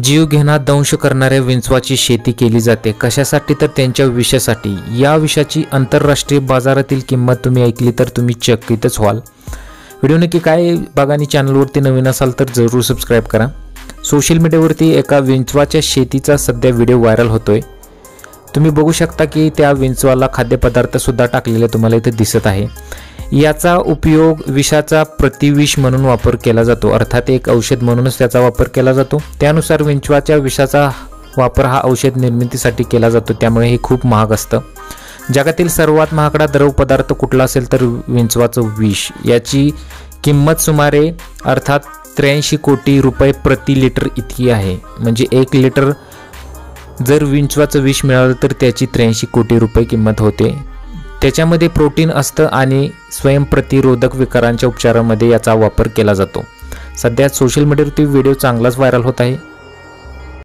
जीव घेणा दंश करणाऱ्या विंचवाची शेती केली जाते. कशासाठी? तर त्यांच्या विषासाठी. या विषाची आंतरराष्ट्रीय बाजारातील किंमत तुम्ही ऐकली तर तुम्ही चकितच व्हाल. व्हिडिओ नक्की काय बघा आणि चॅनलवरती नवीन असाल तर जरूर सबस्क्राईब करा. सोशल मीडियावरती एका विंचवाच्या शेतीचा सध्या व्हिडिओ व्हायरल होतोय. तुम्ही बघू शकता की त्या विंचवाला खाद्यपदार्थ सुद्धा टाकलेले तुम्हाला इथे दिसत आहे. याचा उपयोग विषाचा प्रतिविष म्हणून वापर केला जातो, अर्थात एक औषध म्हणूनच त्याचा वापर केला जातो. त्यानुसार विंचवाच्या विषाचा वापर हा औषध निर्मितीसाठी केला जातो, त्यामुळे हे खूप महाग असतं. जगातील सर्वात महागडा द्रव पदार्थ कुठला असेल तर विंचवाचं विष. याची किंमत सुमारे अर्थात 83 कोटी रुपये प्रति लिटर इतकी आहे. म्हणजे 1 लिटर जर विंचवाचं विष मिळालं तर त्याची 83 कोटी रुपये किंमत होते. त्याच्यामध्ये प्रोटीन असतं आणि स्वयंप्रतिरोधक विकारांच्या उपचारामध्ये याचा वापर केला जातो. सध्या सोशल मीडियावरती व्हिडिओ चांगलाच व्हायरल होत आहे.